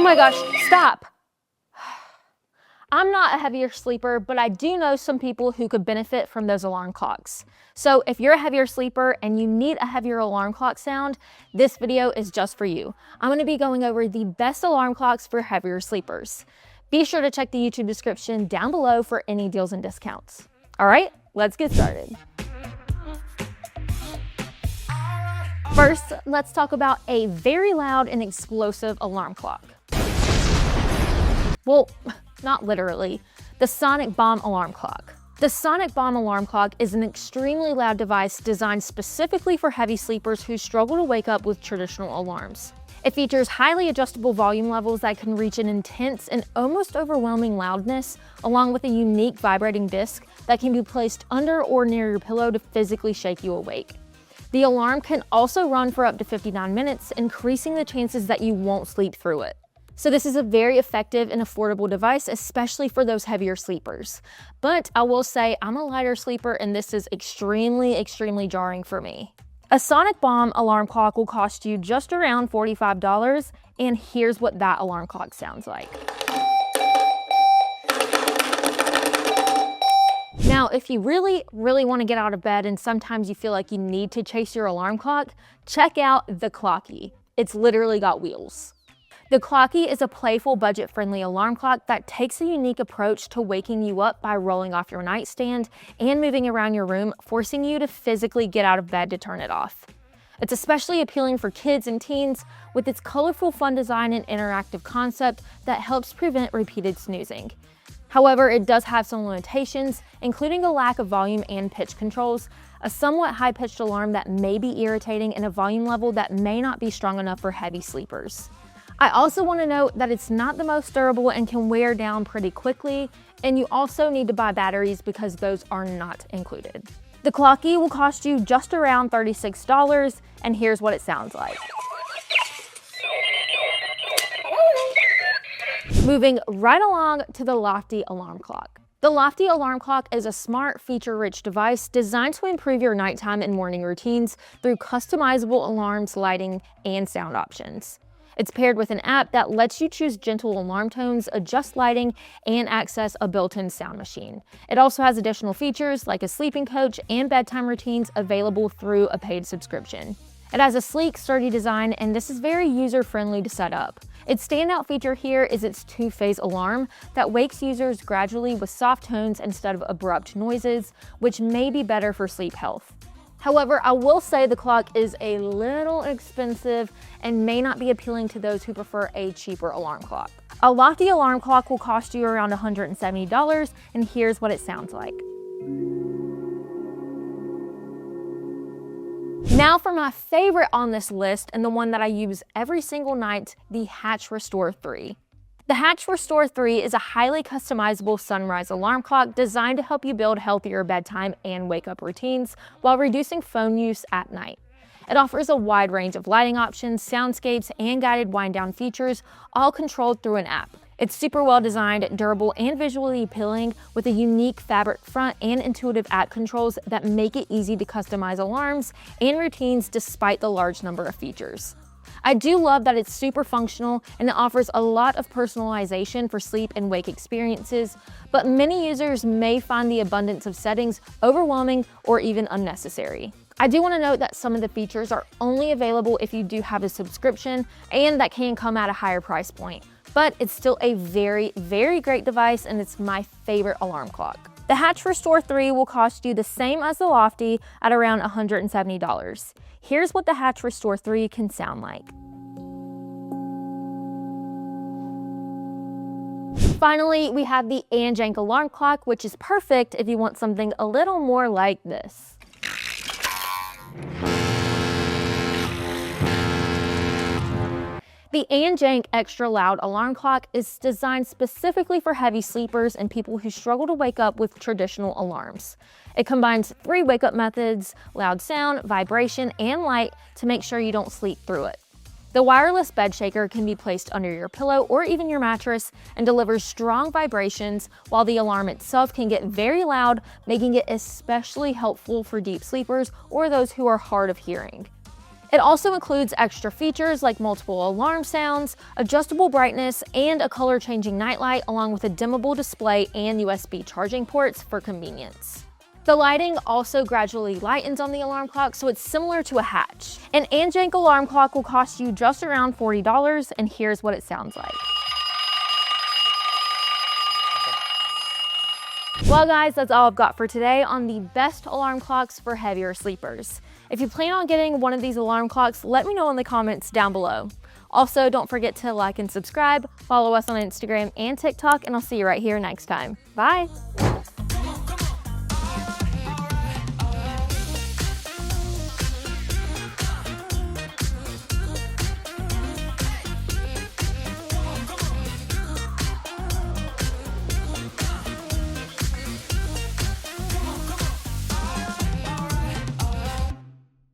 my gosh, stop. I'm not a heavier sleeper, but I do know some people who could benefit from those alarm clocks. So if you're a heavier sleeper and you need a heavier alarm clock sound, this video is just for you. I'm going to be going over the best alarm clocks for heavier sleepers. Be sure to check the YouTube description down below for any deals and discounts. All right, let's get started. First, let's talk about a very loud and explosive alarm clock. Well, not literally, the sonic bomb alarm clock. The sonic bomb alarm clock is an extremely loud device designed specifically for heavy sleepers who struggle to wake up with traditional alarms. It features highly adjustable volume levels that can reach an intense and almost overwhelming loudness, along with a unique vibrating disc that can be placed under or near your pillow to physically shake you awake. The alarm can also run for up to 59 minutes, increasing the chances that you won't sleep through it. So this is a very effective and affordable device, especially for those heavier sleepers. But I will say I'm a lighter sleeper and this is extremely jarring for me. A sonic bomb alarm clock will cost you just around $45, and here's what that alarm clock sounds like. Now, if you really want to get out of bed and sometimes you feel like you need to chase your alarm clock, check out the Clocky. It's literally got wheels. The Clocky is a playful, budget-friendly alarm clock that takes a unique approach to waking you up by rolling off your nightstand and moving around your room, forcing you to physically get out of bed to turn it off. It's especially appealing for kids and teens with its colorful, fun design and interactive concept that helps prevent repeated snoozing. However, it does have some limitations, including a lack of volume and pitch controls, a somewhat high-pitched alarm that may be irritating, and a volume level that may not be strong enough for heavy sleepers. I also want to note that it's not the most durable and can wear down pretty quickly, and you also need to buy batteries because those are not included. The Clocky will cost you just around $36, and here's what it sounds like. Moving right along to the Loftie alarm clock. The Loftie alarm clock is a smart, feature-rich device designed to improve your nighttime and morning routines through customizable alarms, lighting, and sound options. It's paired with an app that lets you choose gentle alarm tones, adjust lighting, and access a built-in sound machine. It also has additional features like a sleeping coach and bedtime routines available through a paid subscription. It has a sleek, sturdy design, and this is very user-friendly to set up. Its standout feature here is its two-phase alarm that wakes users gradually with soft tones instead of abrupt noises, which may be better for sleep health. However, I will say the clock is a little expensive and may not be appealing to those who prefer a cheaper alarm clock. A Loftie alarm clock will cost you around $170, and here's what it sounds like. Now for my favorite on this list, and the one that I use every single night, the Hatch Restore 3. The Hatch Restore 3 is a highly customizable sunrise alarm clock designed to help you build healthier bedtime and wake-up routines while reducing phone use at night. It offers a wide range of lighting options, soundscapes, and guided wind-down features, all controlled through an app. It's super well designed, durable, and visually appealing with a unique fabric front and intuitive app controls that make it easy to customize alarms and routines despite the large number of features. I do love that it's super functional and it offers a lot of personalization for sleep and wake experiences, but many users may find the abundance of settings overwhelming or even unnecessary. I do want to note that some of the features are only available if you do have a subscription, and that can come at a higher price point. But it's still a very great device, and it's my favorite alarm clock. The Hatch Restore 3 will cost you the same as the Loftie at around $170. Here's what the Hatch Restore 3 can sound like. Finally, we have the Anjank alarm clock, which is perfect if you want something a little more like this. The Anjank extra loud alarm clock is designed specifically for heavy sleepers and people who struggle to wake up with traditional alarms. It combines 3 wake-up methods: loud sound, vibration, and light to make sure you don't sleep through it. The wireless bed shaker can be placed under your pillow or even your mattress and delivers strong vibrations, while the alarm itself can get very loud, making it especially helpful for deep sleepers or those who are hard of hearing. It also includes extra features like multiple alarm sounds, adjustable brightness, and a color changing nightlight, along with a dimmable display and USB charging ports for convenience. The lighting also gradually lightens on the alarm clock, so it's similar to a hatch. An Anjank alarm clock will cost you just around $40, and here's what it sounds like. Well guys, that's all I've got for today on the best alarm clocks for heavier sleepers. If you plan on getting one of these alarm clocks, let me know in the comments down below. Also, don't forget to like and subscribe, follow us on Instagram and TikTok, and I'll see you right here next time. Bye!